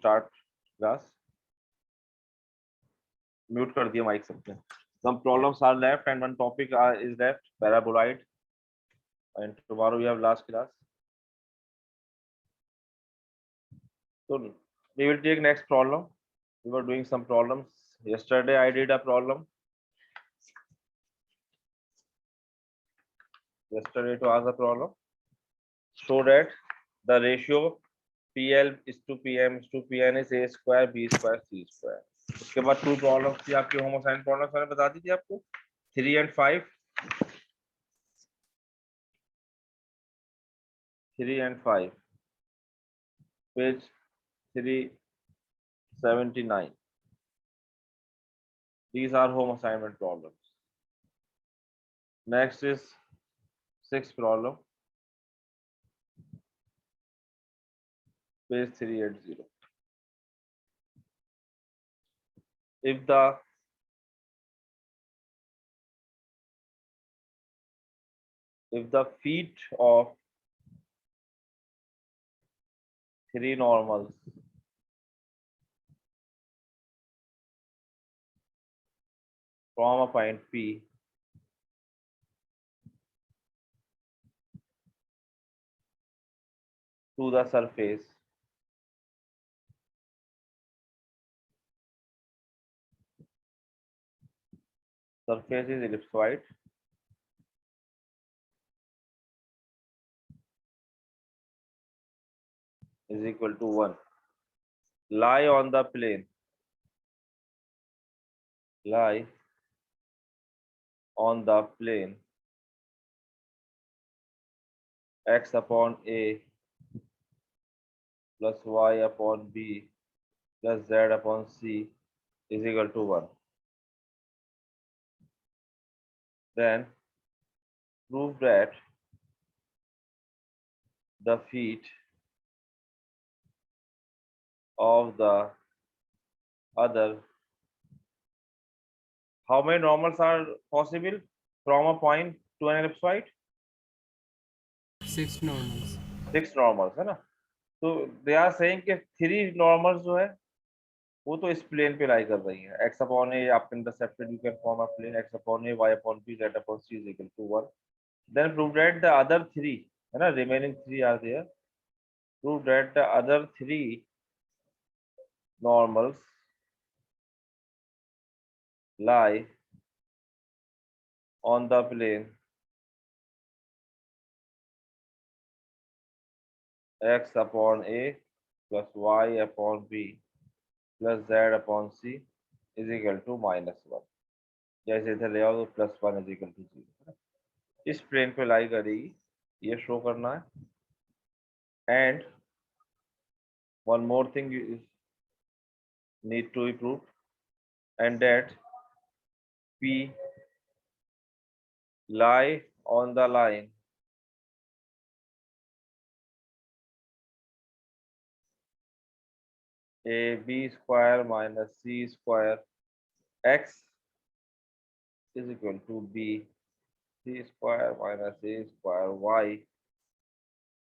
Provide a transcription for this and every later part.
start class. Mute कर दिया mic सबने. Some problems are left and one topic is left, paraboloid. And tomorrow we have last class. So we will take next problem. We were doing some problems. Yesterday I did a problem. Yesterday to ask a problem. Show that the ratio PL is to PM is to PN is A square B square C square. उसके बाद to problems थी आपकी होमोसाइन problems मैंने बता दी थी आपको 3 and 5 3 and 5 page 379. These are home assignment problems. Next is sixth problem, page 380. If the feet of three normals from a point P to the surface is ellipsoid is equal to 1, lie on the plane x upon A plus y upon B plus z upon C is equal to 1. Then prove that the feet of the other, how many normals are possible from a point to an ellipsoid? 6 normals. 6 normals है ना. तो they are saying कि 3 normals जो है वो तो इस plane पे लाई कर रही है. x upon a आपके intercepted you can form a plane x upon a y upon b z upon c is equal to 1. Then prove that the other 3 है ना, remaining 3 are there. Prove that the other 3 normals lie on the plane x upon a plus y upon b plus z upon c is equal to -1. जैसे इधर ले आओ तो +1 is equal to 0. इस plane पे लाई करेगी, ये शो करना है. And one more thing is need to be proved, and that P lie on the line AB square minus C square x is equal to B, C square minus A square y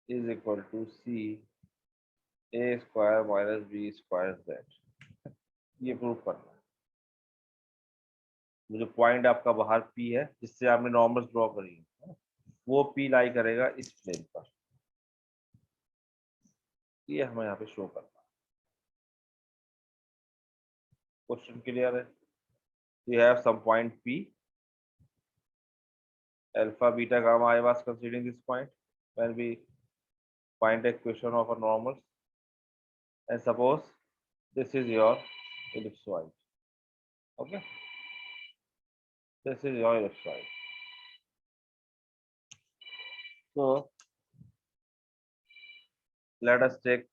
is equal to C, A square minus B square z. ये prove करना है. जो point आपका बाहर P है जिससे आपने normals draw करी है वो P लाई करेगा इस प्लेन पर. ये हमें यहाँ पे शो करना है. क्वेश्चन क्लियर है? We have some point P, alpha, beta, gamma. I was considering this point when we find equation of a normal, and suppose this is your ellipsoid. Okay, this is your ellipsoid. So let us take,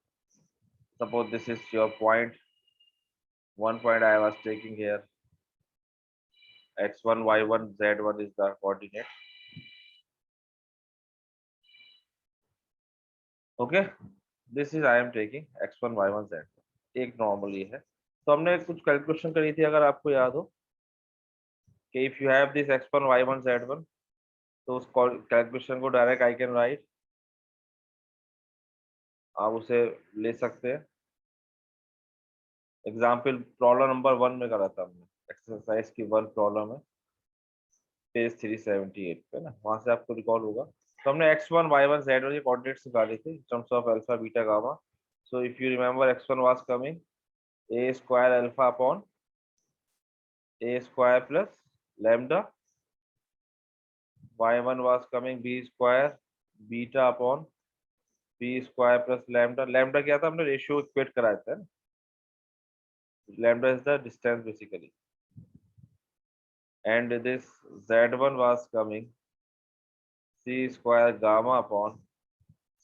suppose this is your point. One point I was taking here, x1, y1, z1 is the coordinate. Okay, this is I am taking x1, y1, z1. एक normal ये है. तो हमने कुछ calculation करी थी, अगर आपको याद हो कि if you have this x1, y1, z1, तो उस कैलकुलेशन को डायरेक्ट आई कैन राइट, आप उसे ले सकते हैं. एग्जाम्पल प्रॉब्लम नंबर 1 में करा था हमने, एक्सरसाइज की 1 प्रॉब्लम है, पेज 378 पे ना, वहां से आपको रिकॉल होगा। तो हमने x1 y1 z1 ये कोऑर्डिनेट्स निकाले थे in terms of alpha beta gamma. So if you remember, x1 was coming a square alpha upon a square plus lambda, y1 was coming b square beta upon b square plus lambda. lambda क्या था, हमने ratio equate कराया था ना, lambda is the distance basically, and this z1 was coming c square gamma upon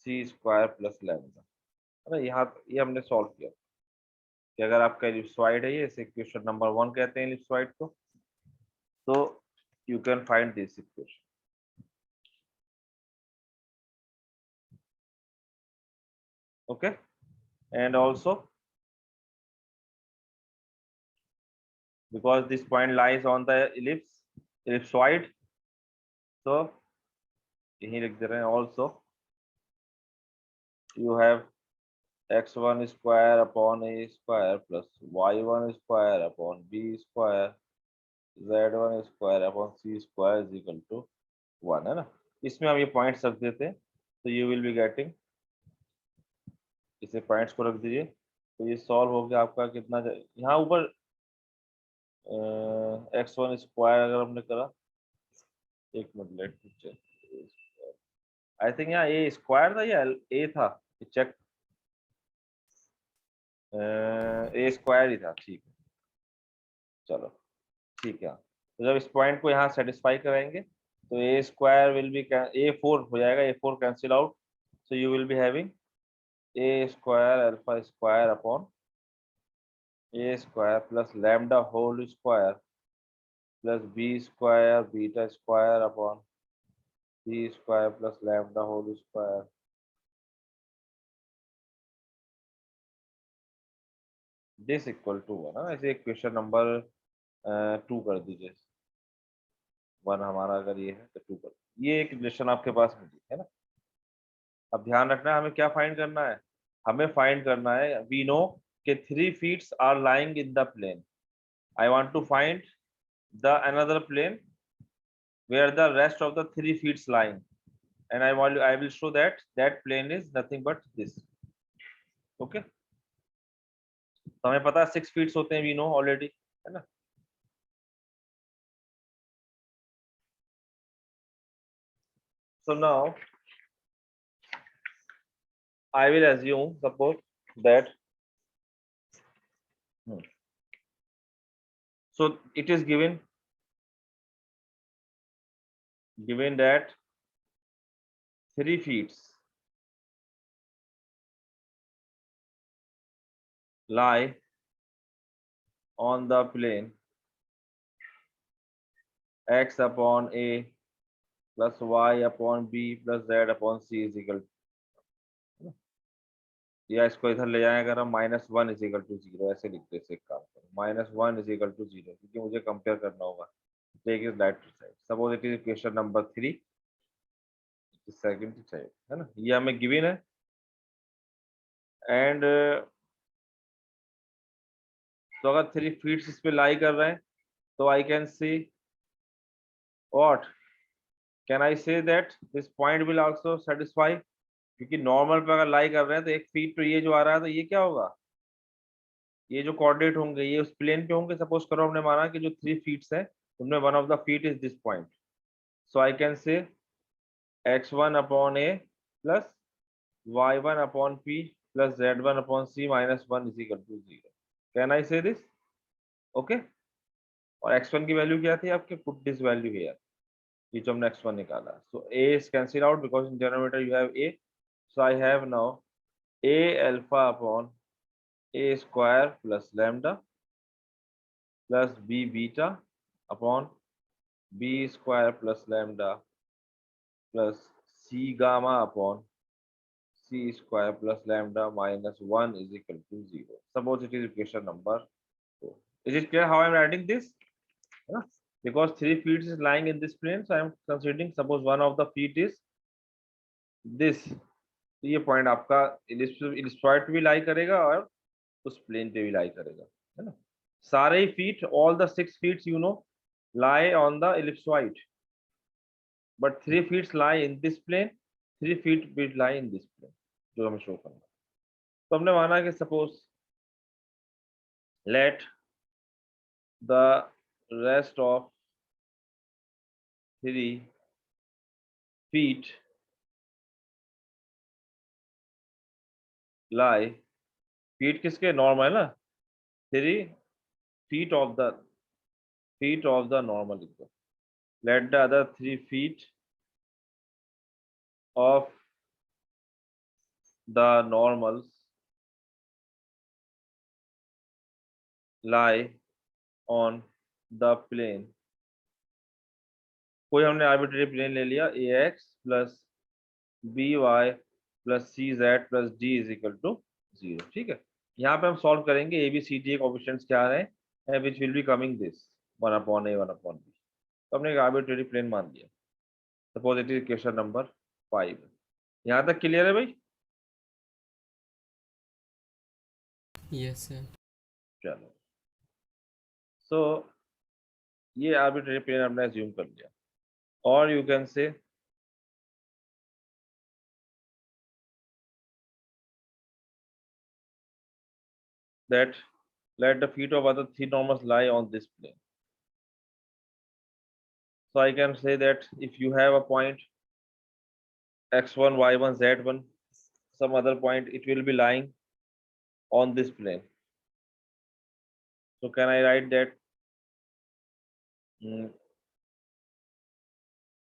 c square plus lambda, है ना। यहाँ ये हमने सॉल्व किया कि अगर आपका एलिप्सॉइड है, ये इसे इक्वेशन नंबर 1 कहते हैं एलिप्सॉइड को, तो you can find this equation. Okay, and also because this point lies on the ellipsoid, so यही लिख दे रहे हैं। also you have x1 square upon a square plus y1 square upon b square z1 square upon c square is equal to 1, है ना। इसमें हम ये points रख देते हैं, तो यू विल बी गेटिंग, इसे पॉइंट्स को रख दीजिए, तो ये सॉल्व हो गया आपका कितना, यहाँ ऊपर x1 स्क्वायर अगर हमने करा, एक minute let check, I think यहाँ ए स्क्वायर था या ए था, चेक, ए स्क्वायर ही था, ठीक है, चलो ठीक है। तो जब इस पॉइंट को यहाँ सेटिस्फाई कराएंगे तो a square will be a four हो जाएगा, a four cancel out, so you will be having a square alpha square upon a square plus lambda whole square plus b square beta square upon b square plus lambda whole square, this equal to 1, है ना। ऐसे equation number 2 कर दीजिए, 1 हमारा अगर ये है तो 2 कर, ये एक रिलेशन आपके पास मिली है ना। अब ध्यान रखना है, हमें क्या फाइंड करना है, हमें फाइंड करना है, वी नो कि 3 feet are lying in the plane, I want to find the another plane where the rest of the 3 feet lying, and I will show that that plane is nothing but this. Okay, तो हमें पता है 6 feet होते हैं, we know already, है ना। So now I will assume, suppose that so it is given that 3 feet lie on the plane x upon a plus y upon b plus z upon c is equal, या इसको इधर ले जाए अगर हम -1 is equal to 0 ऐसे लिखते हैं, काम करो -1 इज इक्वल टू 0, क्योंकि मुझे कंपेयर करना होगा, take is right side, suppose it is equation number 3, second side, है ना, ये हमें गिवन है, एंड तो अगर 3 फीट्स इस पे लाई कर रहे हैं तो I can see what, can I say that this point will also satisfy, क्योंकि नॉर्मल पे अगर लाई कर रहे हैं तो 1 फीट पे ये जो आ रहा है, तो ये क्या होगा, ये जो कोऑर्डिनेट होंगे ये उस प्लेन पे होंगे। सपोज करो हमने माना कि जो 3 फीट्स है उनमें one of the feet is this point, so I can say x1 upon a plus y1 upon p plus z1 upon c minus 1 is equal to 0, can I say this, okay. और x1 की value क्या थी आपके, put this value here, ये जो हमने x1 निकाला, सो a is cancelled out because in denominator you have a, so I have now a alpha upon a square plus lambda plus b beta upon b square plus lambda plus c gamma upon c square plus lambda minus 1 is equal to 0. Suppose it is equation number 4. Is it clear how I am writing this? Yeah. Because 3 feet is lying in this plane, so I am considering suppose one of the feet is this. तो ये point आपका ellipsoid भी लाई करेगा और उस plane पे भी लाई करेगा, है ना। सारे ही feet, all the 6 feets you know lie on the ellipsoid, but 3 feet lie in this plane, 3 feet will lie in this plane, जो हमें शो करना है। तो हमने माना कि suppose let the rest of 3 feet lie, feet किसके, normal है ना, 3 feet of the normal equal, let the other 3 feet of the normals lie on the plane, कोई हमने आर्बिट्रेरी प्लेन ले लिया, a x plus b y plus c z plus d is equal to 0, ठीक है। यहाँ पे हम solve करेंगे, a b c d coefficients क्या आ रहे हैं, which will be coming this 1/a 1/b। तो हमने एक आर्बिट्रेरी प्लेन मान लिया, suppose it is equation number 5। यहाँ तक क्लियर है भाई? Yes sir. चलो, सो ये आर्बिट्रेरी प्लेन हमने अज्यूम कर लिया, और यू कैन से that let the feet of other 3 normals lie on this plane. So I can say that if you have a point x1, y1, z1, some other point, it will be lying on this plane. So can I write that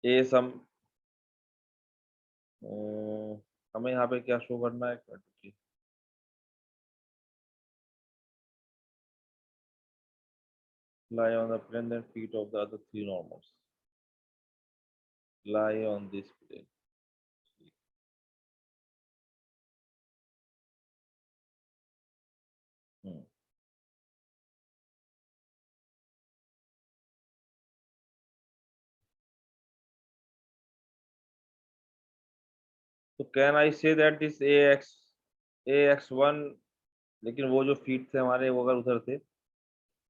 a some हमें यहाँ पे क्या show करना है, lie on the plane, then feet of the other 3 normals lie on this plane. Hmm. So can I say that this ax1, लेकिन वो जो feet थे हमारे वो अगर उधर थे,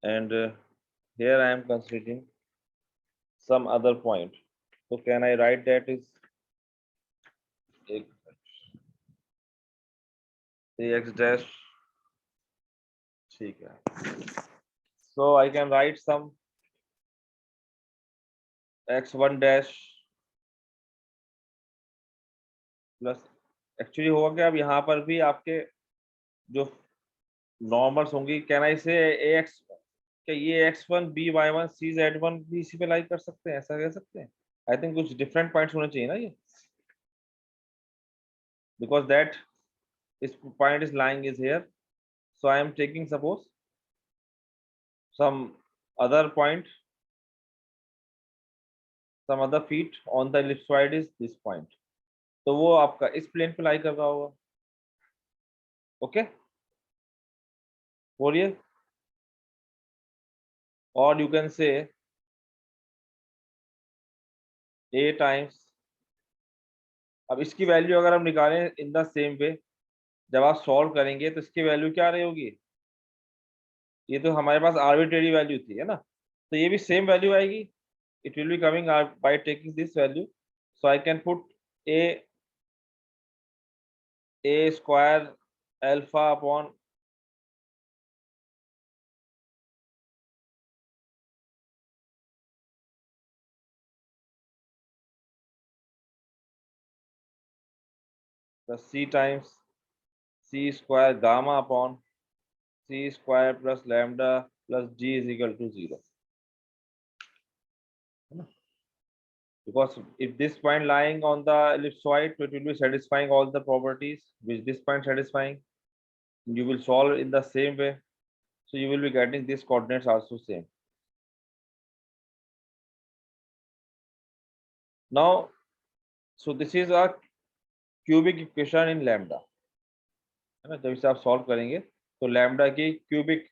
and here I am considering some other point, so can I write that is ax dash, ठीक है। So I can write some x1 dash plus, actually होगा क्या, अब यहाँ पर भी आपके जो नॉर्मल्स होंगी, कैन आई से ax, क्या ये x1 by1 cz1 भी इसी पे लाइक कर सकते हैं, ऐसा कह सकते हैं? आई थिंक कुछ डिफरेंट पॉइंट्स होने चाहिए ना ये, बिकॉज दैट इस point is lying is here, so I am taking suppose some other point, some other feet on the ellipsoid is this point, तो वो आपका इस प्लेन पे लाई कर रहा होगा, ओके, बोलिए। और यू कैन से a टाइम्स, अब इसकी वैल्यू अगर हम निकालें इन द सेम वे, जब आप सॉल्व करेंगे तो इसकी वैल्यू क्या रही होगी, ये तो हमारे पास आर्बिट्रेरी वैल्यू थी, है ना, तो ये भी सेम वैल्यू आएगी, it will be coming by taking this value, so I can put a square alpha upon the c times c square gamma upon c square plus lambda plus g is equal to 0, because if this point lying on the ellipsoid, it will be satisfying all the properties which this point satisfying, you will solve in the same way, so you will be getting these coordinates also same. Now, so this is a cubic equation in lambda, है ना, जब इसे आप solve करेंगे तो lambda की cubic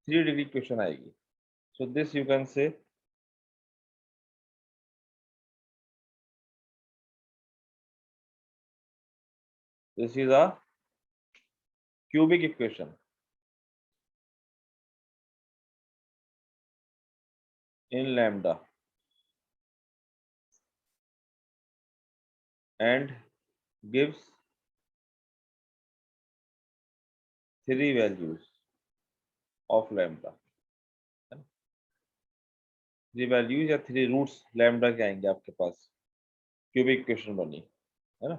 3 degree equation आएगी, so this you can say this is a cubic equation in lambda and gives three values of lambda. Three values या थ्री रूट्स लैम्डा के आएंगे आपके पास, क्यूबिक इक्वेशन बनी है ना.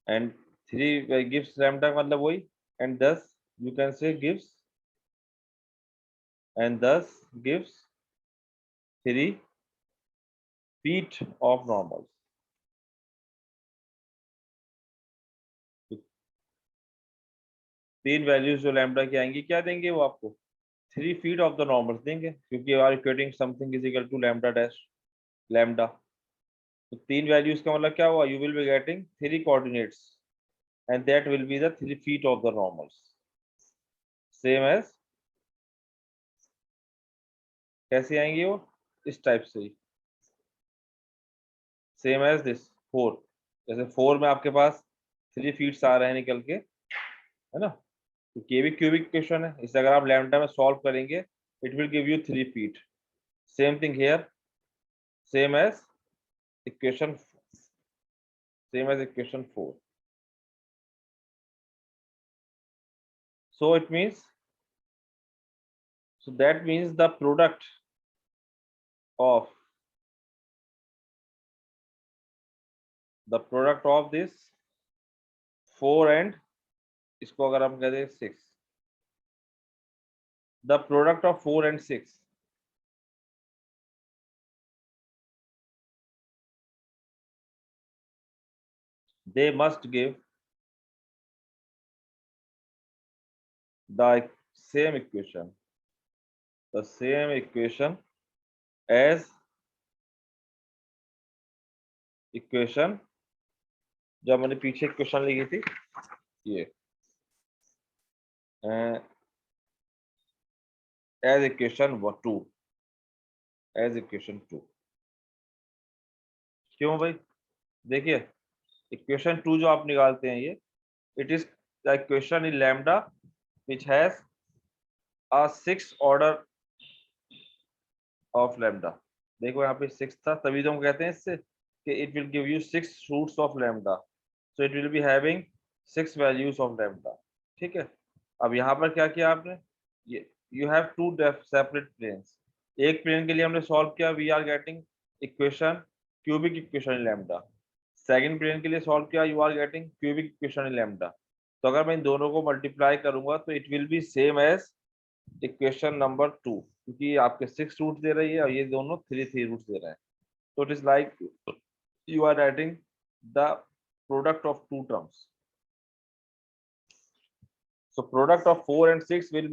एंड थ्री गिव्स लैम्डा मतलब वही, and thus you can say gives, and thus gives three feet of normal. तीन वैल्यूज जो लैम्डा की आएंगी क्या देंगे वो आपको, 3 feet ऑफ द नॉर्मल देंगे, क्योंकि you are equating something is equal to lambda dash lambda. तो तीन वैल्यूज का मतलब क्या हुआ, you will be getting three coordinates and that will be the 3 feet of the normals. Same as, कैसे आएंगे वो, इस टाइप से ही, सेम एज दिस फोर. जैसे फोर में आपके पास 3 feet आ रहे हैं निकल के, है ना. तो ये भी क्यूबिक इक्वेशन है, इसे अगर आप लैम्डा में सॉल्व करेंगे it will give you 3 feet. Same thing here, same as equation, same as equation 4. So it means, so that means the product of this 4 and इसको अगर हम कहते हैं 6, the product of 4 and 6 they must give the same equation, as equation जो मैंने पीछे equation लिखी थी ये, as equation 2, as equation 2. क्यों भाई, देखिए इक्वेशन 2 जो आप निकालते हैं ये, it is the equation in lambda which has a 6 order of lambda. देखो यहाँ पे 6 था, तभी तो हम कहते हैं इससे कि it will give you 6 roots of lambda, so it will be having 6 values of lambda. ठीक है. अब यहाँ पर क्या किया आपने, ये you have two separate planes. एक प्लेन के लिए हमने सॉल्व किया, we are getting equation cubic equation in lambda. Second plane के लिए सॉल्व किया, you are getting cubic equation in lambda. तो अगर मैं इन दोनों को मल्टीप्लाई करूंगा तो it will be same as equation number 2, क्योंकि आपके 6 रूट दे रही है और ये दोनों 3 रूट्स दे रहे हैं. तो it is like you are writing the product of two terms. So product of 4 and 6 will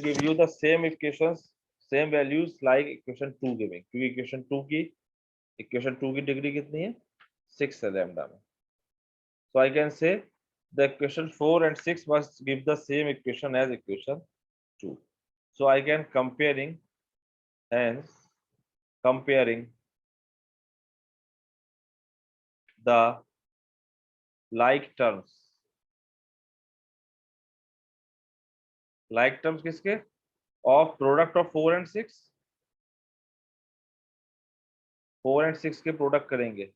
give you the same equations, same values like equation 2 giving, क्योंकि equation 2 की डिग्री कितनी है, 6 है लैम्डा में. So I can say the equation 4 and 6 must give the same equation as equation 2. So I can comparing the like terms किसके, of product of 4 and 6, 4 and 6 के product करेंगे,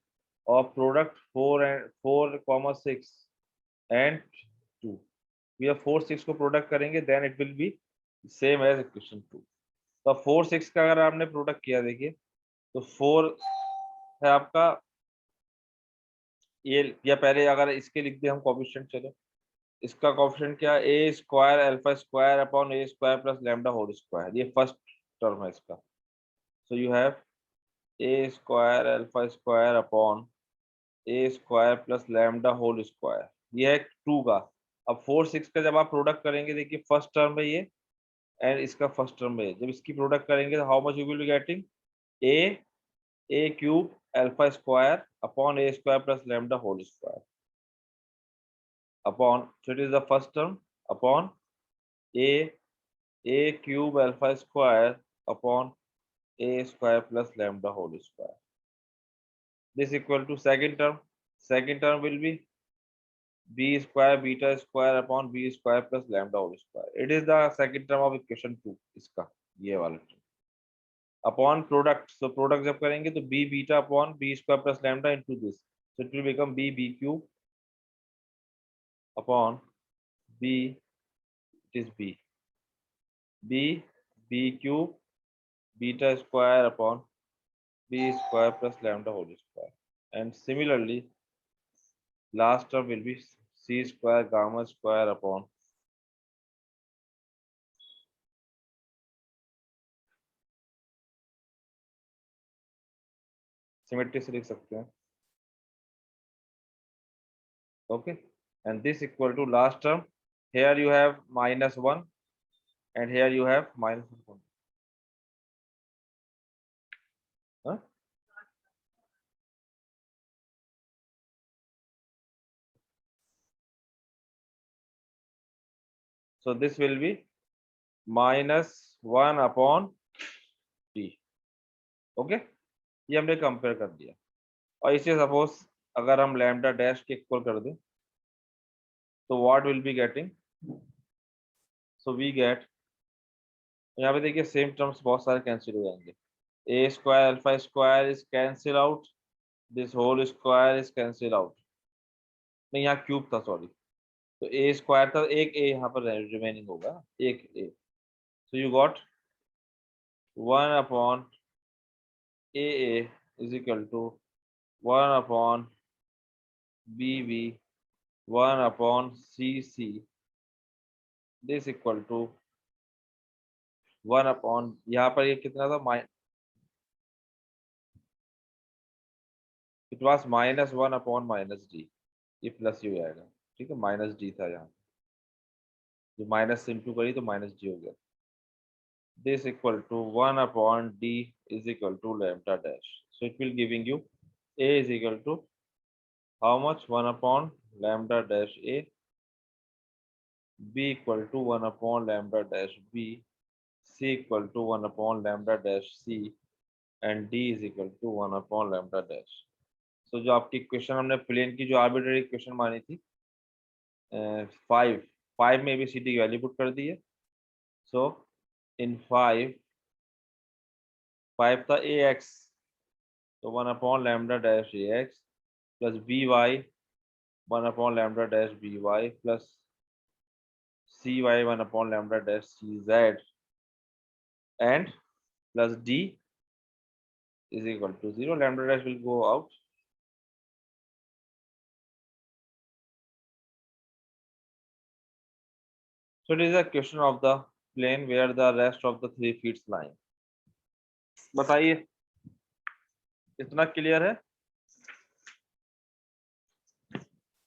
और प्रोडक्ट 4, 6 and 2, ये 4, 6 को प्रोडक्ट करेंगे, then it will be same as equation 2. तो 4, 6 का अगर आपने प्रोडक्ट किया, देखिए तो 4 है आपका ये, या पहले अगर इसके लिख दे हम कोएफिशिएंट, चलो इसका कोएफिशिएंट क्या, a square alpha square upon a square plus lambda whole square, ये फर्स्ट टर्म है इसका. So you have a square alpha square upon a square plus lambda whole square, ये है 2 का. अब 4, 6 का जब आप प्रोडक्ट करेंगे, देखिए फर्स्ट टर्म है ये एंड इसका फर्स्ट टर्म है, जब इसकी प्रोडक्ट करेंगे तो how much you will be getting, a cube alpha square upon a square plus lambda whole square upon, so it is the first term, upon a cube alpha square upon a square plus lambda whole square. This equal to second term will be b square beta square upon b square plus lambda whole square. It is the second term of equation 2 इसका, ये वाला term. Upon product, so product जब करेंगे तो b beta upon b square plus lambda into this, so it will become b cube upon b, it is b cube beta square upon b square plus lambda whole square, and similarly last term will be c square gamma square upon symmetry से लिख सकते हैं. Okay, and this equal to last term, here you have -1 and here you have -1. Huh? So this will be -1 upon t. Okay, ये हमने compare कर दिया. और इसे सपोज अगर हम लैम्डा डैश के इक्वल कर दें तो what will be getting, so we get, यहाँ पे देखिए सेम टर्म्स बहुत सारे कैंसिल हो जाएंगे. a square alpha square is cancel out, this whole square is cancel out. नहीं, यहाँ क्यूब था, सॉरी, तो a स्क्वायर था, एक a यहाँ पर रिमेनिंग होगा, एक a, so you got 1 upon a is equal to 1 upon bb 1 upon cc, this equal to 1 upon, यहाँ पर ये कितना था, इट वाज -1 upon -d, ये प्लस ही हो जाएगा. ठीक है, -d था यहाँ, जो माइनस से इंटू करी तो -d हो गया. This equal to 1 upon d is equal to lambda dash, so it will giving you a is equal to how much, 1 upon lambda dash a, b equal to 1 upon lambda dash b, c equal to 1 upon lambda dash c, and d is equal to 1 upon lambda dash. So जो आपकी equation हमने plane की जो arbitrary equation मानी थी 5 में भी C D की वैल्यू पुट कर दी है. सो इन 5 था ए एक्स, तो 1 upon lambda dash a x plus b y 1 upon lambda dash b y plus c y 1 upon lambda dash c z and plus d is equal to 0. Lambda dash will go out. So it is a question of the plane where the rest of the 3 feet lying. बताइए, इतना clear है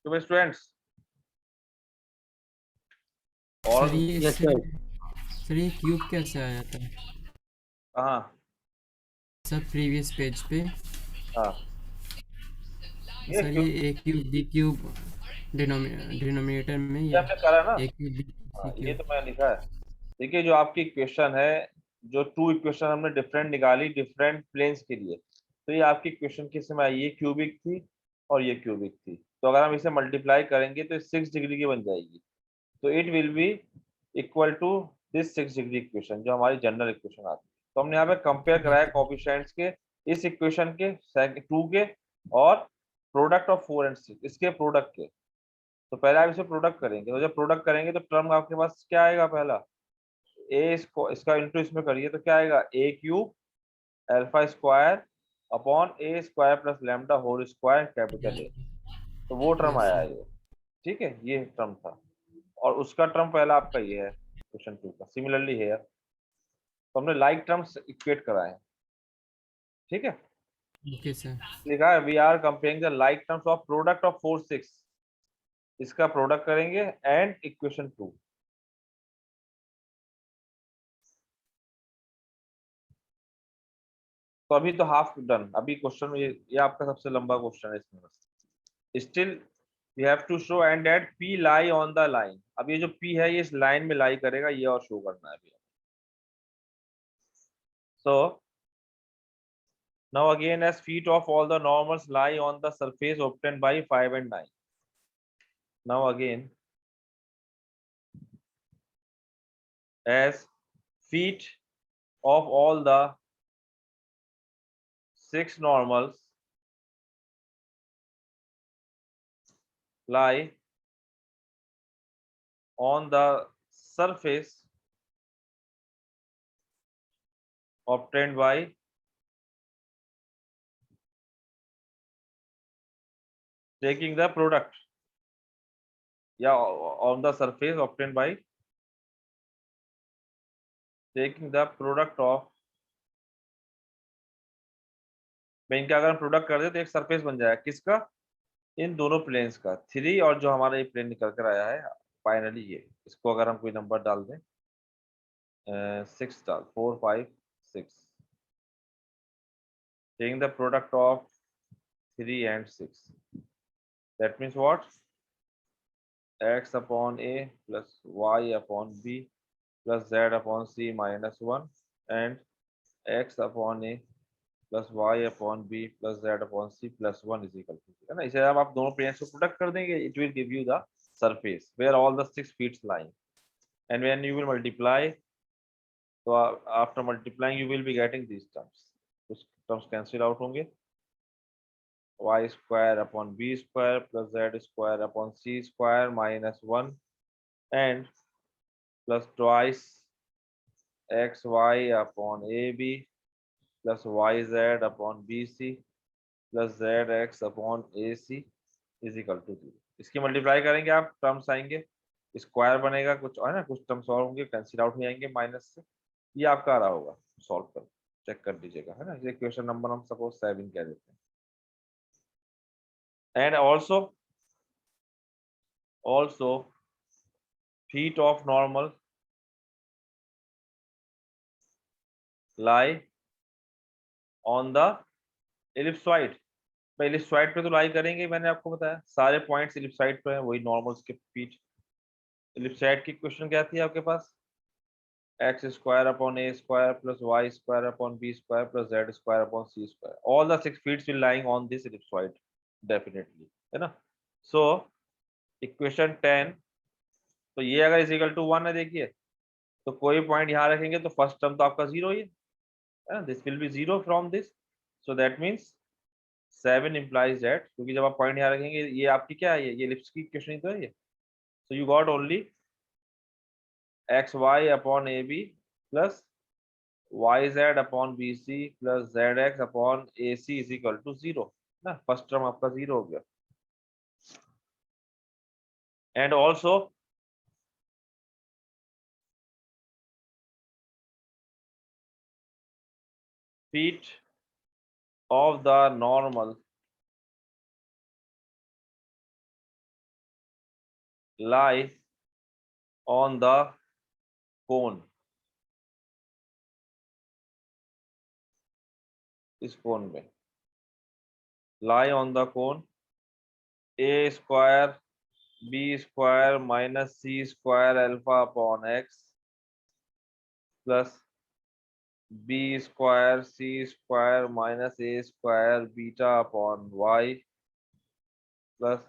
तो students? और sir ये cube कैसे आया था? हाँ सर प्रीवियस पेज पे. हाँ, सर ये ए क्यूब बी क्यूब डिनोमिनेटर में ये हमने करा ना. ए क्यूब हाँ, ये तो मैंने लिखा है. देखिए जो आपकी इक्वेशन है, जो 2 इक्वेशन हमने डिफरेंट निकाली डिफरेंट प्लेन्स के लिए, तो ये आपकी इक्वेशन किस में आई, ये क्यूबिक थी और ये क्यूबिक थी. तो अगर हम इसे मल्टीप्लाई करेंगे तो 6 डिग्री की बन जाएगी. तो it will be equal to this 6 degree equation जो हमारी जनरल इक्वेशन आती है. तो हमने यहाँ पे कंपेयर कराया कोएफिशिएंट्स के इस इक्वेशन के 2 के और प्रोडक्ट ऑफ 4 एंड 6 इसके प्रोडक्ट के. तो पहले आप इसे प्रोडक्ट करेंगे, तो जब प्रोडक्ट करेंगे तो टर्म आपके पास क्या आएगा, पहला ए इसका इंटू इसमें करिए तो क्या आएगा, a cube alpha square upon a square plus lambda whole square capital A. तो वो टर्म आया है ये. ठीक है, ये टर्म था और उसका टर्म पहला आपका ये है क्वेश्चन 2 का. सिमिलरली है, तो हमने लाइक टर्म्स इक्वेट कराए हैं. ठीक है, ओके सर. लिखा है we are comparing the like terms of product of 4 6, इसका प्रोडक्ट करेंगे एंड इक्वेशन 2. तो अभी तो हाफ डन. अभी क्वेश्चन ये आपका सबसे लंबा क्वेश्चन है इसमें. Still we have to show and that P lie on the line. अब ये जो पी है ये इस लाइन में लाई करेगा, ये और शो करना है अभी. सो now again as feet of all the normals lie on the surface obtained by 5 and 9. now again as feet of all the 6 normals lie on the surface obtained by taking the product, yeah, on the surface obtained by taking the product of, मैं इनका अगर हम product कर दे तो एक surface बन जाएगा किसका, इन दोनों प्लेन्स का, 3 और जो हमारा ये प्लेन निकल कर आया है फाइनली ये, इसको अगर हम कोई नंबर डाल दें 6 डाल 4 5 6, taking the product of 3 and 6, that means what, x upon a plus y upon b plus z upon c minus 1 and x upon a plus y upon b plus z upon c plus 1 is equal to, है ना, इसे अब आप दोनों planes को product कर देंगे, it will give you the surface where all the 6 feets lying, and when you will multiply, तो after multiplying you will be getting these terms, कुछ टर्म्स कैंसिल आउट होंगे, y square upon b square plus z square upon c square minus 1 and plus twice xy upon ab plus yz upon bc plus zx upon ac is equal to 0। इसकी multiply करेंगे आप, terms आएंगे, square बनेगा, कुछ है ना, कुछ terms और होंगे कैंसिल आउट हो जाएंगे माइनस से, ये आपका आ रहा होगा, सॉल्व कर चेक कर लीजिएगा, है ना, ये क्वेश्चन नंबर हम सपोज 7 कह देते हैं। And also feet of normal lie on the ellipsoid, ellipsoid पे तो लाई करेंगे, मैंने आपको बताया सारे पॉइंट्स इलिप्सॉइड पे हैं, वही नॉर्मल्स के फीट। इलिप्सॉइड की क्वेश्चन क्या थी आपके पास, x square upon a square plus y square upon b square plus z square upon c square, all the 6 feets will lying on this ellipsoid definitely, है ना। सो इक्वेशन 10, तो ये अगर इज इक्वल टू 1 है देखिए, तो कोई point यहाँ रखेंगे तो फर्स्ट टर्म तो आपका 0 ही है, this will be 0 from this, so that means 7 implies that, क्योंकि जब आप पॉइंट यहाँ रखेंगे, ये आपकी क्या है, ये एलिप्स की इक्वेशन ही तो है ये, so you got only x y upon a b plus y z upon b c plus z x upon a c is equal to 0 ना, फर्स्ट टर्म आपका 0 हो गया। And also feet of the normal lie on the cone, इस कोन में lie on the cone a square b square minus c square alpha upon x plus b square c square minus a square beta upon y plus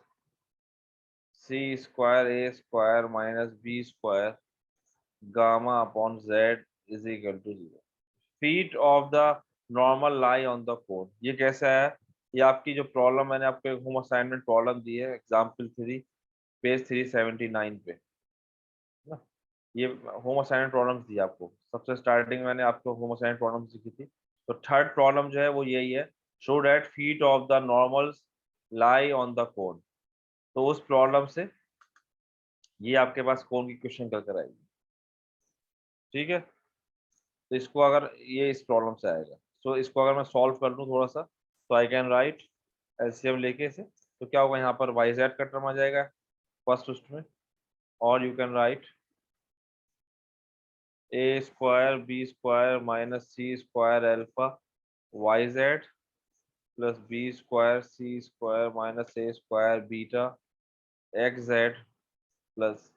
c square a square minus b square gamma upon z is equal to 0। feet of the normal lie on the cone, ये कैसा है, ये आपकी जो problem मैंने आपको एक home assignment problem दी है एग्जाम्पल 3 पेज 379 पे ना, ये होम असाइनमेंट प्रॉब्लम्स दी आपको, सबसे स्टार्टिंग मैंने आपको होम असाइनमेंट प्रॉब्लम्स लिखी थी, तो थर्ड प्रॉब्लम जो है वो यही है, show that feet of the normals lie on the cone, तो उस प्रॉब्लम से ये आपके पास कोन की क्वेश्चन कर कर आएगी, ठीक है, तो इसको अगर ये इस प्रॉब्लम से आएगा, सो इसको अगर मैं सॉल्व कर लूँ थोड़ा सा, तो आई कैन राइट एलसीएम लेके इसे, तो क्या होगा, यहाँ पर वाई जेड का टर्म आ जाएगा फर्स्ट उसमें, और you can write a square b square minus c square alpha y z plus b square c square minus a square beta x z plus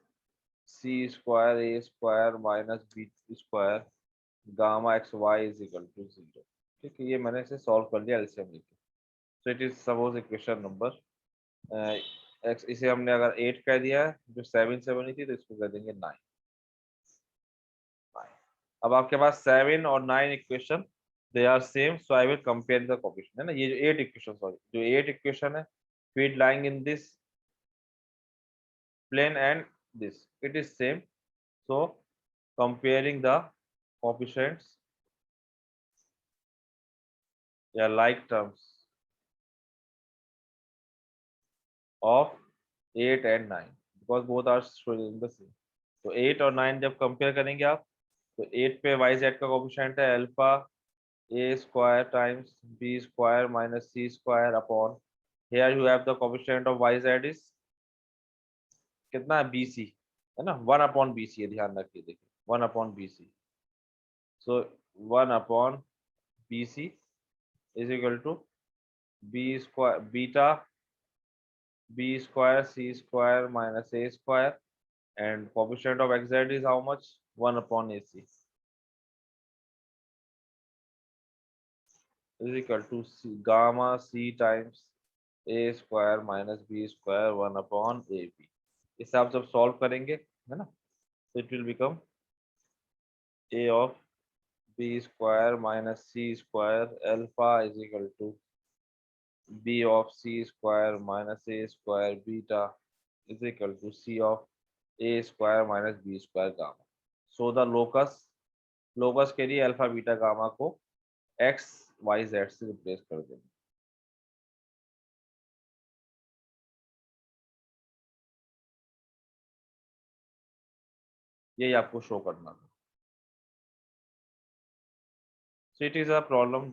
c square a square minus b square gamma x y is equal to 0, ठीक है, ये मैंने इसे solve कर लिया LCM लेके, so it is suppose equation number x इसे हमने अगर 8 कह दिया है, जो 7 से बनी थी, तो इसको कह देंगे 9। अब आपके पास 7 और 9 equation, they are same, so I will compare the coefficient, है ना। ये जो 8 इक्वेशन, सॉरी, जो 8 इक्वेशन है, feed lying in this plane and this, it is same, so comparing the coefficients, yeah, like terms of 8 and 9, because both are showing the same. तो 8 और 9 जब compare करेंगे आप, तो 8 पे वाई जेड का कोफिशिएंट है alpha a square times b square minus c square upon, here you have the coefficient of y z is कितना है, बी सी, है ना, 1 अपॉन बी सी है, ध्यान रखिए, देखिए 1 upon b c, so 1 upon b c is equal to b square beta b square c square minus a square, and coefficient of xz is how much, 1 upon ac is equal to c, gamma c times a square minus b square 1 upon ab। इसे आप जब solve करेंगे, है ना, तो it will become a of b square minus c square alpha is equal to b of c square minus a square beta is equal to c of a square minus b square gamma। So the locus के लिए alpha beta gamma को x y z से replace कर देंगे। यही आपको show करना था। So it is a problem